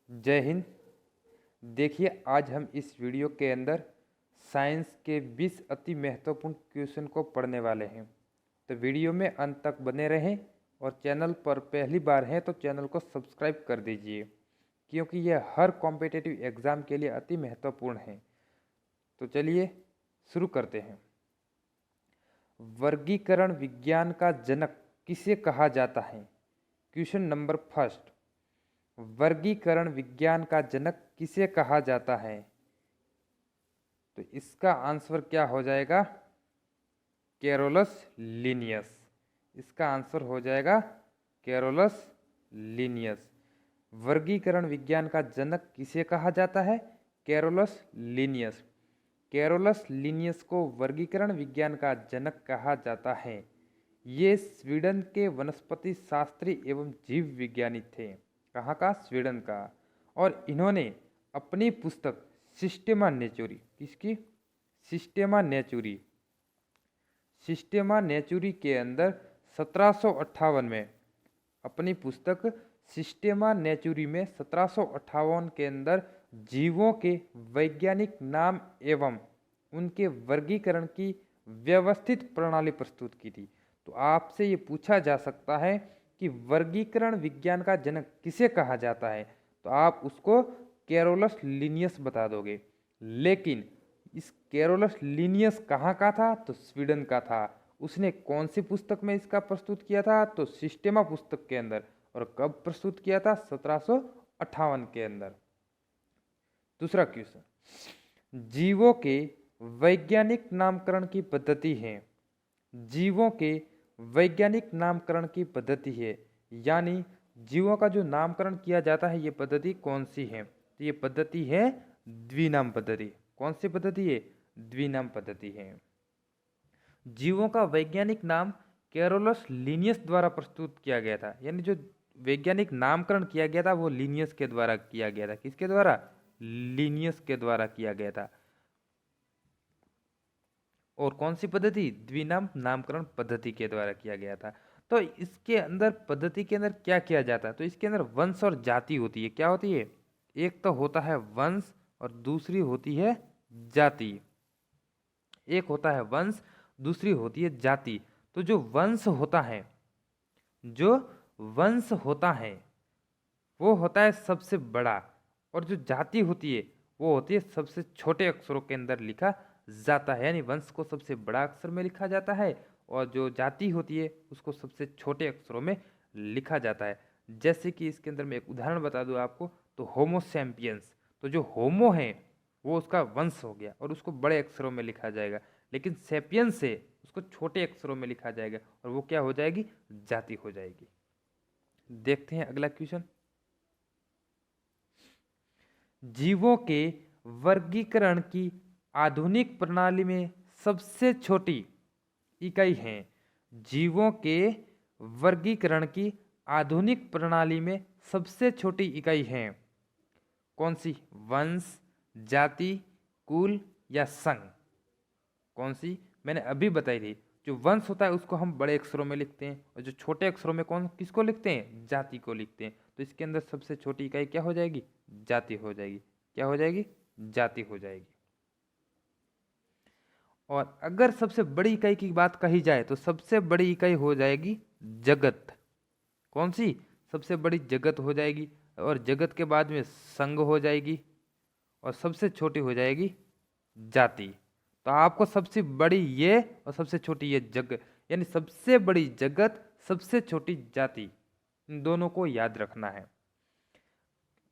जय हिंद। देखिए, आज हम इस वीडियो के अंदर साइंस के 20 अति महत्वपूर्ण क्वेश्चन को पढ़ने वाले हैं। तो वीडियो में अंत तक बने रहें और चैनल पर पहली बार हैं तो चैनल को सब्सक्राइब कर दीजिए, क्योंकि यह हर कॉम्पिटिटिव एग्ज़ाम के लिए अति महत्वपूर्ण है। तो चलिए शुरू करते हैं। वर्गीकरण विज्ञान का जनक किसे कहा जाता है? क्वेश्चन नंबर फर्स्ट, वर्गीकरण विज्ञान का जनक किसे कहा जाता है? तो इसका आंसर क्या हो जाएगा? Carolus Linnaeus. इसका आंसर हो जाएगा कैरोलस लिनियस। वर्गीकरण विज्ञान का जनक किसे कहा जाता है? Carolus Linnaeus. कैरोलस लिनियस को वर्गीकरण विज्ञान का जनक कहा जाता है। ये स्वीडन के वनस्पति शास्त्री एवं जीव विज्ञानी थे। कहाँ का? स्वीडन का। और इन्होंने अपनी पुस्तक सिस्टेमा नेचुरी, किसकी? सिस्टेमा नेचुरी के अंदर 1758 में, अपनी पुस्तक सिस्टेमा नेचुरी में 1758 के अंदर जीवों के वैज्ञानिक नाम एवं उनके वर्गीकरण की व्यवस्थित प्रणाली प्रस्तुत की थी। तो आपसे ये पूछा जा सकता है कि वर्गीकरण विज्ञान का जनक किसे कहा जाता है, तो आप उसको कैरोलस लिनियस बता दोगे। लेकिन इस कैरोलस लिनियस कहाँ का था? तो स्वीडन का था। उसने कौन सी पुस्तक में इसका प्रस्तुत किया था? तो सिस्टेमा पुस्तक के अंदर। और कब प्रस्तुत किया था? 1758 के अंदर। दूसरा क्वेश्चन, जीवों के वैज्ञानिक नामकरण की पद्धति है। जीवों के वैज्ञानिक नामकरण की पद्धति है, यानी जीवों का जो नामकरण किया जाता है, ये पद्धति कौन सी है? तो ये पद्धति है द्विनाम पद्धति। कौन सी पद्धति है? द्विनाम पद्धति है। जीवों का वैज्ञानिक नाम कैरोलस लिनियस द्वारा प्रस्तुत किया गया था, यानी जो वैज्ञानिक नामकरण किया गया था वो लिनियस के द्वारा किया गया था। किसके द्वारा? लिनियस के द्वारा किया गया था। और कौन सी पद्धति? द्विनाम नामकरण पद्धति के द्वारा किया गया था। तो इसके अंदर पद्धति के अंदर क्या किया जाता है? तो इसके अंदर वंश और जाति होती है। क्या होती है? एक तो होता है वंश और दूसरी होती है जाति। एक होता है वंश, दूसरी होती है जाति। तो जो वंश होता है वो होता है सबसे बड़ा, और जो जाति होती है वो होती है सबसे छोटे अक्षरों के अंदर लिखा जाता है। यानी वंश को सबसे बड़ा अक्षर में लिखा जाता है और जो जाति होती है उसको सबसे छोटे अक्षरों में लिखा जाता है। जैसे कि इसके अंदर मैं एक उदाहरण बता दूं आपको, तो होमो सैपियंस, तो जो होमो है वो उसका वंश हो गया और उसको बड़े अक्षरों में लिखा जाएगा, लेकिन सैपियंस है उसको छोटे अक्षरों में लिखा जाएगा और वो क्या हो जाएगी? जाति हो जाएगी। देखते हैं अगला क्वेश्चन। जीवों के वर्गीकरण की आधुनिक प्रणाली में सबसे छोटी इकाई है। जीवों के वर्गीकरण की आधुनिक प्रणाली में सबसे छोटी इकाई है कौन सी? वंश, जाति, कुल या संघ? कौन सी? मैंने अभी बताई थी। जो वंश होता है उसको हम बड़े अक्षरों में लिखते हैं और जो छोटे अक्षरों में किसको लिखते हैं? जाति को लिखते हैं। तो इसके अंदर सबसे छोटी इकाई क्या हो जाएगी? जाति हो जाएगी। क्या हो जाएगी? जाति हो जाएगी। और अगर सबसे बड़ी इकाई की बात कही जाए तो सबसे बड़ी इकाई हो जाएगी जगत। कौन सी? सबसे बड़ी जगत हो जाएगी। और जगत के बाद में संघ हो जाएगी और सबसे छोटी हो जाएगी जाति। तो आपको सबसे बड़ी ये और सबसे छोटी ये जगत, यानी सबसे बड़ी जगत, सबसे छोटी जाति, इन दोनों को याद रखना है।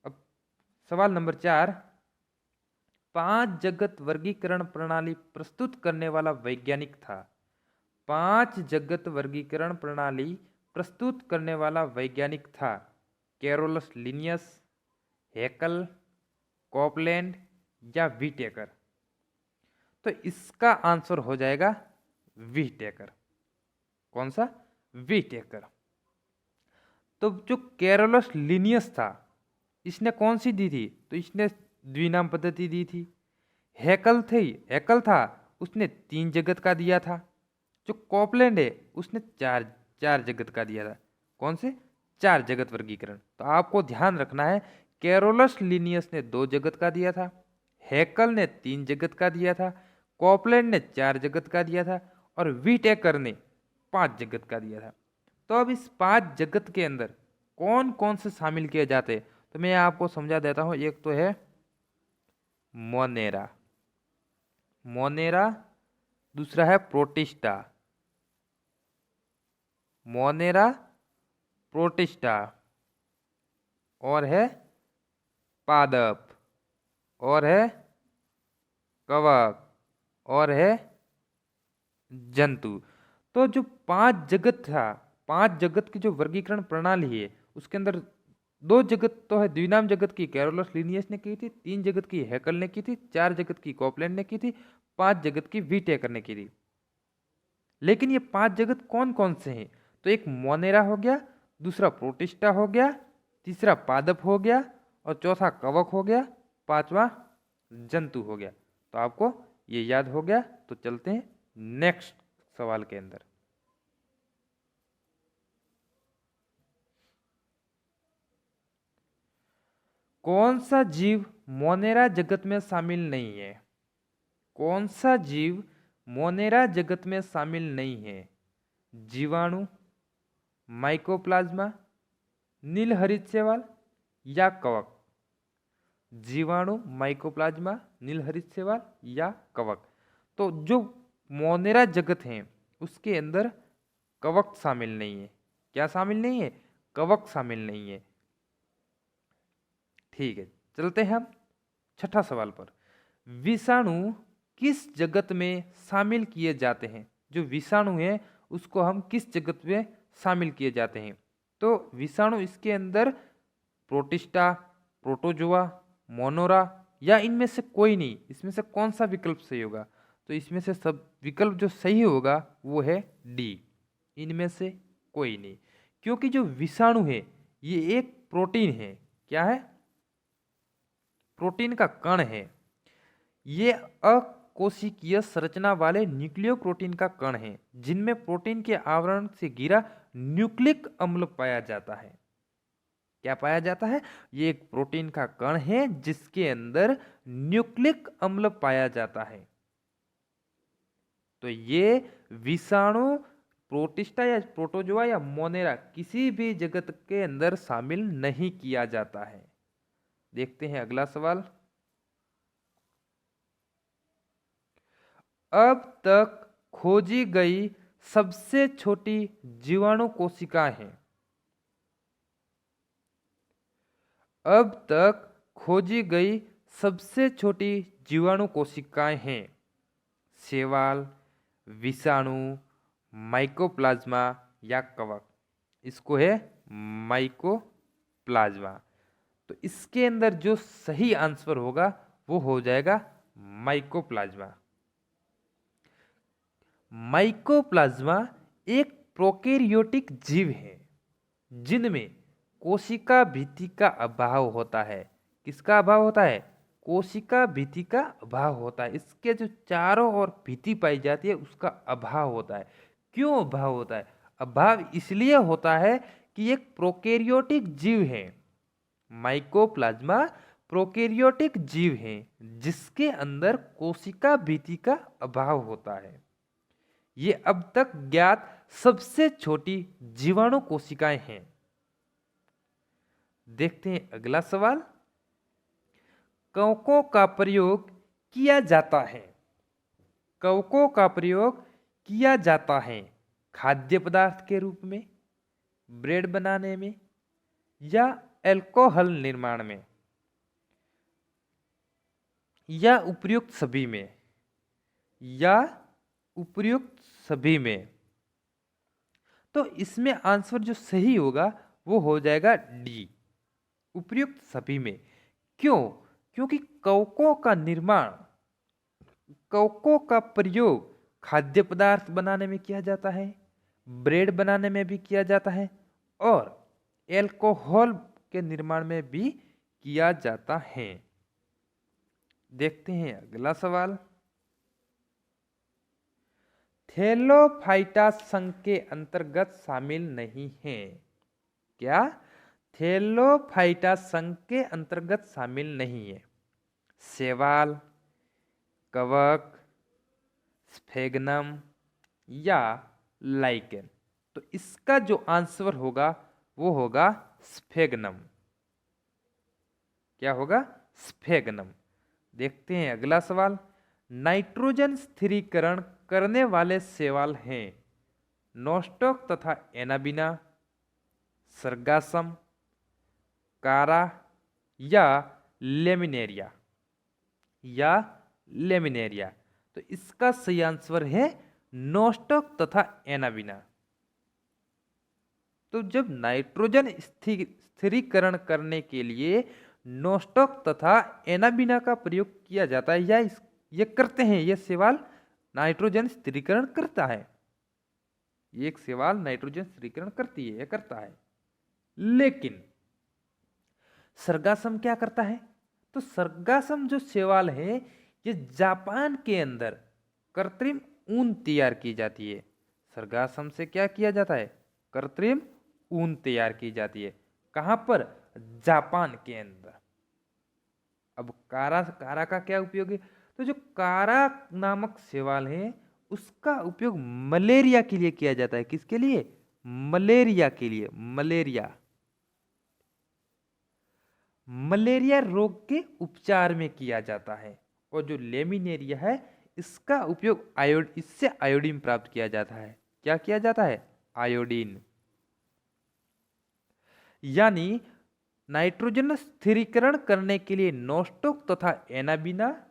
अब सवाल नंबर 4, 5 जगत वर्गीकरण प्रणाली प्रस्तुत करने वाला वैज्ञानिक था। 5 जगत वर्गीकरण प्रणाली प्रस्तुत करने वाला वैज्ञानिक था। कैरोलस लिनियस, हैकल, कॉपलैंड या व्हीटेकर? तो इसका आंसर हो जाएगा व्हीटेकर। कौन सा? व्हीटेकर। तो जो कैरोलस लिनियस था इसने कौन सी दी थी? तो इसने द्विनाम पद्धति दी थी। हैकल था उसने 3 जगत का दिया था। जो कॉपलैंड है उसने चार जगत का दिया था। कौन से? 4 जगत वर्गीकरण। तो आपको ध्यान रखना है कैरोलस लिनियस ने 2 जगत का दिया था, हैकल ने 3 जगत का दिया था, कॉपलैंड ने 4 जगत का दिया था और व्हीटेकर ने 5 जगत का दिया था। तो अब इस 5 जगत के अंदर कौन कौन से शामिल किए जाते हैं, तो मैं आपको समझा देता हूं। एक तो है मोनेरा, मोनेरा, दूसरा है प्रोटिस्टा, मोनेरा, प्रोटिस्टा, और है पादप, और है कवक, और है जंतु। तो जो 5 जगत था, 5 जगत की जो वर्गीकरण प्रणाली है उसके अंदर 2 जगत तो है द्विनाम जगत की कैरोलस लिनियस ने की थी, 3 जगत की हैकल ने की थी, 4 जगत की कॉपलैंड ने की थी, 5 जगत की व्हीटेकर ने की थी। लेकिन ये 5 जगत कौन कौन से हैं, तो एक मोनेरा हो गया, दूसरा प्रोटिस्टा हो गया, तीसरा पादप हो गया और चौथा कवक हो गया, पांचवा जंतु हो गया। तो आपको ये याद हो गया। तो चलते हैं नेक्स्ट सवाल के अंदर। कौन सा जीव मोनेरा जगत में शामिल नहीं है? कौन सा जीव मोनेरा जगत में शामिल नहीं है? जीवाणु, माइकोप्लाज्मा, नीलहरित शैवाल या कवक? जीवाणु, माइकोप्लाज्मा, नीलहरित शैवाल या कवक? तो जो मोनेरा जगत है उसके अंदर कवक शामिल नहीं है। क्या शामिल नहीं है? कवक शामिल नहीं है। ठीक है, चलते हैं हम छठा सवाल पर। विषाणु किस जगत में शामिल किए जाते हैं? जो विषाणु है उसको हम किस जगत में शामिल किए जाते हैं? तो विषाणु इसके अंदर प्रोटिस्टा, प्रोटोजोआ, मोनोरा या इनमें से कोई नहीं। इसमें से कौन सा विकल्प सही होगा? तो इसमें से सब विकल्प जो सही होगा वो है डी, इनमें से कोई नहीं। क्योंकि जो विषाणु है ये एक प्रोटीन है। क्या है? प्रोटीन का कण है। ये अकोशिकीय संरचना वाले न्यूक्लियोप्रोटीन का कण है जिनमें प्रोटीन के आवरण से घिरा न्यूक्लिक अम्ल पाया जाता है। क्या पाया जाता है? ये एक प्रोटीन का कण है जिसके अंदर न्यूक्लिक अम्ल पाया जाता है। तो ये विषाणु प्रोटिस्टा या प्रोटोजोआ या मोनेरा किसी भी जगत के अंदर शामिल नहीं किया जाता है। देखते हैं अगला सवाल। अब तक खोजी गई सबसे छोटी जीवाणु कोशिकाएं हैं। अब तक खोजी गई सबसे छोटी जीवाणु कोशिकाएं हैं शैवाल, विषाणु, माइकोप्लाज्मा या कवक? इसको है माइकोप्लाज्मा। तो इसके अंदर जो सही आंसर होगा वो हो जाएगा माइकोप्लाज्मा। माइकोप्लाज्मा एक प्रोकैरियोटिक जीव है जिनमें कोशिका भित्ति का अभाव होता है। किसका अभाव होता है? कोशिका भित्ति का अभाव होता है। इसके जो चारों ओर भित्ति पाई जाती है उसका अभाव होता है। क्यों अभाव होता है? अभाव इसलिए होता है कि एक प्रोकैरियोटिक जीव है। माइकोप्लाज्मा प्रोकैरियोटिक जीव है जिसके अंदर कोशिका भित्ति का अभाव होता है। ये अब तक ज्ञात सबसे छोटी जीवाणु कोशिकाएं हैं। देखते हैं अगला सवाल। कवकों का प्रयोग किया जाता है। कवकों का प्रयोग किया जाता है खाद्य पदार्थ के रूप में, ब्रेड बनाने में या अल्कोहल निर्माण में या उपर्युक्त सभी में, या उपर्युक्त सभी में? तो इसमें आंसर जो सही होगा वो हो जाएगा डी, उपर्युक्त सभी में। क्यों? क्योंकि कवकों का निर्माण, कवकों का प्रयोग खाद्य पदार्थ बनाने में किया जाता है, ब्रेड बनाने में भी किया जाता है और एल्कोहल के निर्माण में भी किया जाता है। देखते हैं अगला सवाल। थैलोफाइटा संघ के अंतर्गत शामिल नहीं है। क्या? थैलोफाइटा संघ के अंतर्गत शामिल नहीं है। शैवाल, कवक, स्फेगनम या लाइकेन। तो इसका जो आंसर होगा वो होगा स्फेगनम। क्या होगा? स्फेगनम। देखते हैं अगला सवाल। नाइट्रोजन स्थिरीकरण करने वाले शैवाल हैं नोस्टॉक तथा एनाबिना, सरगासम, कारा या लेमिनेरिया तो इसका सही आंसर है नोस्टॉक तथा एनाबिना। तो जब नाइट्रोजन स्थिरीकरण करने के लिए नोस्टॉक तथा एनाबिना का प्रयोग किया जाता है या ये करते हैं, ये शैवाल नाइट्रोजन स्थिरीकरण करता है। एक शैवाल नाइट्रोजन स्थिरीकरण करती है, ये करता है। लेकिन सरगासम क्या करता है? तो सरगासम जो शैवाल है ये जापान के अंदर कृत्रिम ऊन तैयार की जाती है। सरगासम से क्या किया जाता है? कृत्रिम ऊन तैयार की जाती है। कहां पर? जापान के अंदर। अब कारा का क्या उपयोग है? तो जो कारा नामक शैवाल है उसका उपयोग मलेरिया के लिए किया जाता है। किसके लिए? मलेरिया के लिए। मलेरिया रोग के उपचार में किया जाता है। और जो लेमिनेरिया है इसका उपयोग इससे आयोडीन प्राप्त किया जाता है। क्या किया जाता है? आयोडीन। यानी नाइट्रोजन स्थिरीकरण करने के लिए नोस्टॉक तथा एनाबिना,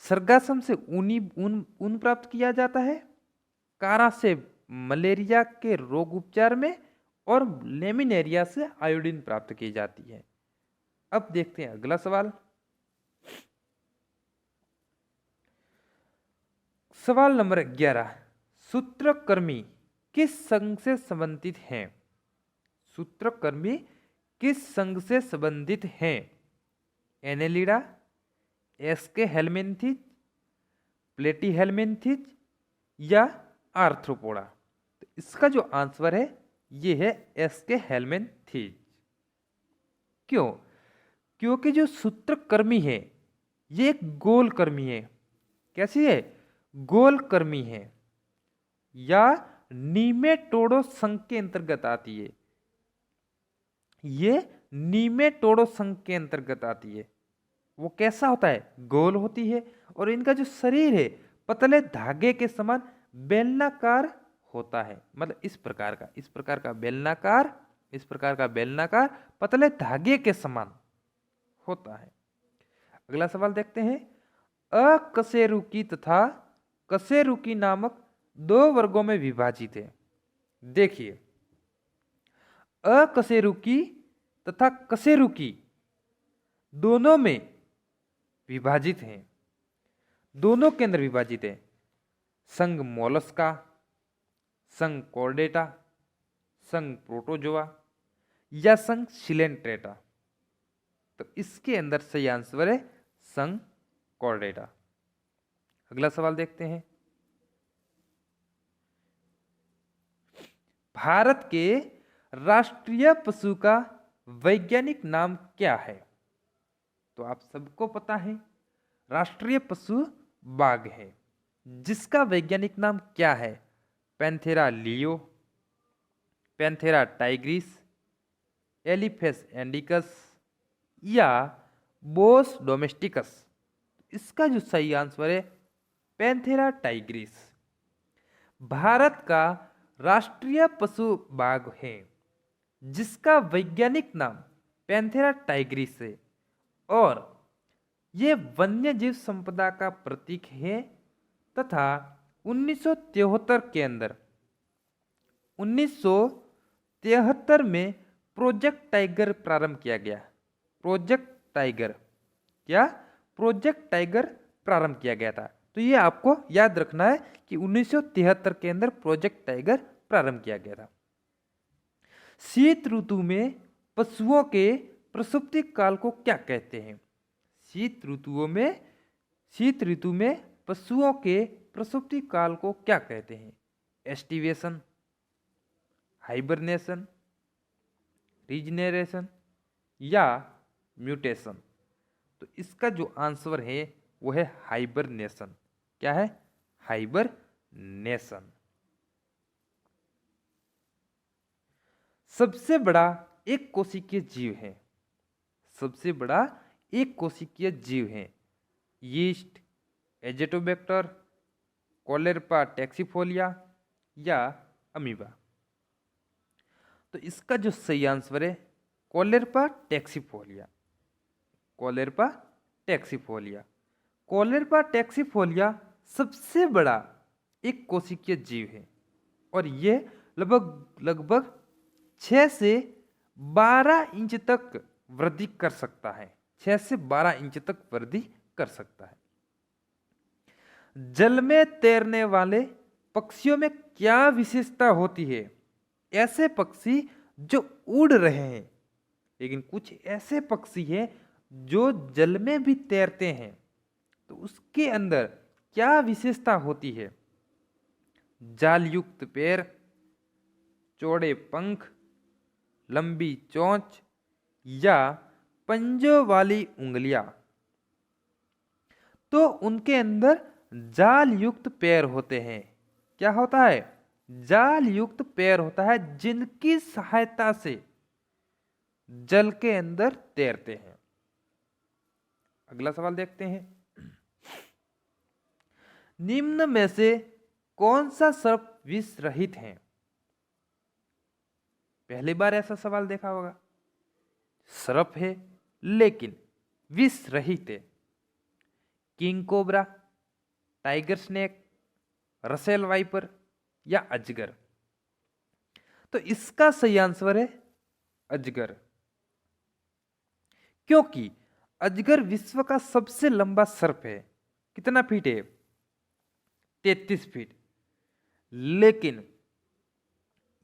सरगासम से ऊन प्राप्त किया जाता है, कारा से मलेरिया के रोग उपचार में, और लेमिनेरिया से आयोडीन प्राप्त की जाती है। अब देखते हैं अगला सवाल। सवाल नंबर 11। सूत्रकृमि किस संघ से संबंधित हैं? सूत्रकृमि किस संघ से संबंधित हैं? एनेलिडा, एस्के हेलमिन्थिस, प्लेटीहेलमिन्थिस या आर्थ्रोपोडा। तो इसका जो आंसर है ये है एस्के हेलमिन्थिस। क्यों? क्योंकि जो सूत्रकृमि है ये एक गोलकृमि है। कैसी है? गोलकृमि है या नीमेटोडो संघ के अंतर्गत आती है। ये नीमेटोडो संघ के अंतर्गत आती है। वो कैसा होता है? गोल होती है और इनका जो शरीर है पतले धागे के समान बेलनाकार होता है। मतलब इस प्रकार का बेलनाकार पतले धागे के समान होता है। अगला सवाल देखते हैं। अकशेरुकी तथा कशेरुकी नामक दो वर्गों में विभाजित है। देखिए, अकशेरुकी तथा कशेरुकी दोनों में विभाजित हैं। दोनों के अंदर विभाजित है। संघ मोलस्का, संघ कॉर्डेटा, संघ प्रोटोजोआ या संघ सिलेंट्रेटा। तो इसके अंदर सही आंसर है संघ कॉर्डेटा। अगला सवाल देखते हैं। भारत के राष्ट्रीय पशु का वैज्ञानिक नाम क्या है? तो आप सबको पता है राष्ट्रीय पशु बाघ है, जिसका वैज्ञानिक नाम क्या है? Panthera leo, Panthera tigris, Elephas indicus या बोस डोमेस्टिकस। इसका जो सही आंसर है पैंथेरा टाइग्रिस। भारत का राष्ट्रीय पशु बाघ है जिसका वैज्ञानिक नाम पैंथेरा टाइग्रिस है और ये वन्य जीव संपदा का प्रतीक है तथा 1973 में प्रोजेक्ट टाइगर प्रारंभ किया गया। प्रोजेक्ट टाइगर प्रारंभ किया गया था। तो ये आपको याद रखना है कि 1973 के अंदर प्रोजेक्ट टाइगर प्रारंभ किया गया था। शीत ऋतु में पशुओं के प्रसुप्ति काल को क्या कहते हैं? शीत ऋतु में पशुओं के प्रसुप्ति काल को क्या कहते हैं? एस्टिवेशन, हाइबरनेशन, रिजनरेशन या म्यूटेशन। तो इसका जो आंसर है वो है हाइबरनेशन। क्या है? हाइबरनेशन। सबसे बड़ा एक कोशिकीय जीव है, सबसे बड़ा एक कोशिकीय जीव है यीस्ट, एजेटोबैक्टर, कोलेरपा टैक्सीफोलिया या अमीबा। तो इसका जो सही आंसर है कोलेरपा टैक्सीफोलिया। कोलेरपा टैक्सीफोलिया। कोलेरपा टैक्सीफोलिया सबसे बड़ा एक कोशिकीय जीव है और ये लगभग 6 से 12 इंच तक वृद्धि कर सकता है। 6 से 12 इंच तक वृद्धि कर सकता है। जल में तैरने वाले पक्षियों में क्या विशेषता होती है? ऐसे पक्षी जो उड़ रहे हैं, लेकिन कुछ ऐसे पक्षी हैं जो जल में भी तैरते हैं, तो उसके अंदर क्या विशेषता होती है? जाल युक्त पैर, चौड़े पंख, लंबी चोंच या पंजों वाली उंगलियां। तो उनके अंदर जाल युक्त पैर होते हैं। क्या होता है? जाल युक्त पैर होता है, जिनकी सहायता से जल के अंदर तैरते हैं। अगला सवाल देखते हैं। निम्न में से कौन सा सर्प विष रहित है? पहली बार ऐसा सवाल देखा होगा। सर्प है लेकिन विष रहित है। King cobra, tiger snake, Russell viper या अजगर। तो इसका सही आंसर है अजगर, क्योंकि अजगर विश्व का सबसे लंबा सर्प है। कितना फीट है? 33 फीट। लेकिन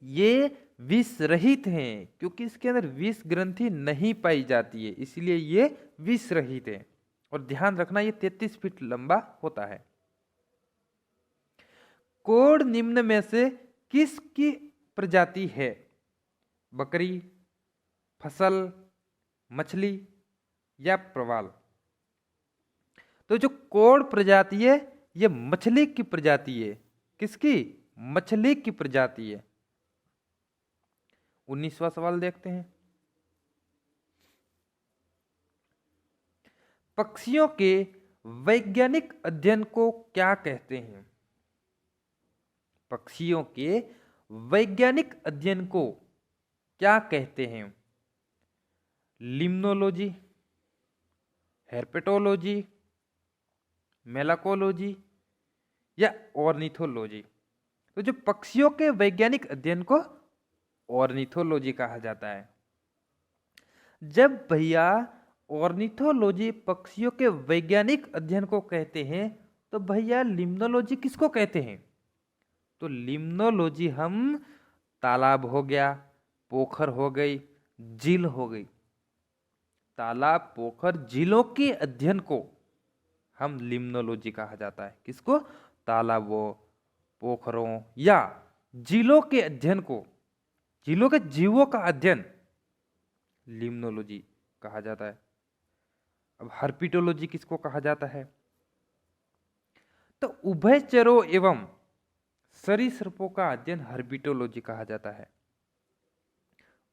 ये विष रहित हैं, क्योंकि इसके अंदर विष ग्रंथि नहीं पाई जाती है, इसलिए ये विष रहित है। और ध्यान रखना, ये 33 फीट लंबा होता है। कोड निम्न में से किसकी प्रजाति है? बकरी, फसल, मछली या प्रवाल। तो जो कोड प्रजाति है ये मछली की प्रजाति है। किसकी? मछली की प्रजाति है। 19वां सवाल देखते हैं। पक्षियों के वैज्ञानिक अध्ययन को क्या कहते हैं? पक्षियों के वैज्ञानिक अध्ययन को क्या कहते हैं? लिम्नोलॉजी, हेर्पेटोलॉजी, मेलाकोलॉजी या ऑर्निथोलॉजी। तो जो पक्षियों के वैज्ञानिक अध्ययन को ऑर्निथोलॉजी कहा जाता है। जब भैया ऑर्निथोलॉजी पक्षियों के वैज्ञानिक अध्ययन को कहते हैं, तो भैया लिम्नोलॉजी किसको कहते हैं? तो लिम्नोलॉजी हम तालाब हो गया, पोखर हो गई, झील हो गई, तालाब, पोखर, झीलों के अध्ययन को हम लिम्नोलॉजी कहा जाता है। किसको? तालाबों, पोखरों या झीलों के अध्ययन को, झीलों के जीवों का अध्ययन लिम्नोलॉजी कहा जाता है। अब हर्पिटोलॉजी किसको कहा जाता है? तो उभयचरों एवं सरीसृपों का अध्ययन हर्पिटोलॉजी कहा जाता है।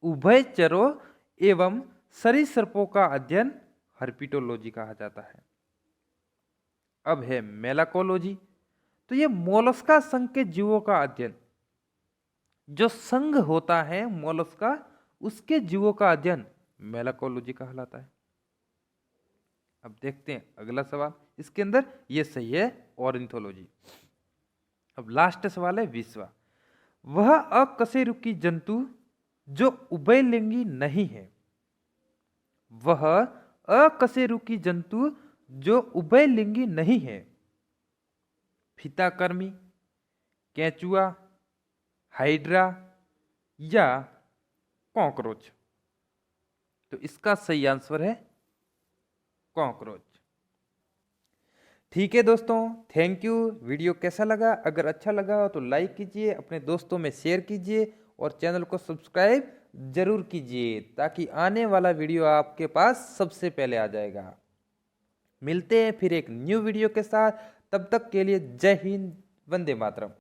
उभयचरों एवं सरीसृपों का अध्ययन हर्पिटोलॉजी कहा जाता है। अब है मेलाकोलॉजी। तो ये मोलस्का संघ के जीवों का अध्ययन, जो संघ होता है मोलस्का, उसके जीवों का अध्ययन मेलाकोलॉजी कहलाता है। अब देखते हैं अगला सवाल। इसके अंदर ये सही है ऑर्निथोलॉजी। अब लास्ट सवाल है 20वां। वह अकशेरुकी जंतु जो उभयलिंगी नहीं है। वह अकशेरुकी जंतु जो उभयलिंगी नहीं है। फीताकर्मी, केंचुआ, हाइड्रा या कॉकरोच। तो इसका सही आंसर है कॉकरोच। ठीक है दोस्तों, थैंक यू। वीडियो कैसा लगा? अगर अच्छा लगा हो तो लाइक कीजिए, अपने दोस्तों में शेयर कीजिए और चैनल को सब्सक्राइब ज़रूर कीजिए ताकि आने वाला वीडियो आपके पास सबसे पहले आ जाएगा। मिलते हैं फिर एक न्यू वीडियो के साथ, तब तक के लिए जय हिंद, वंदे मातरम।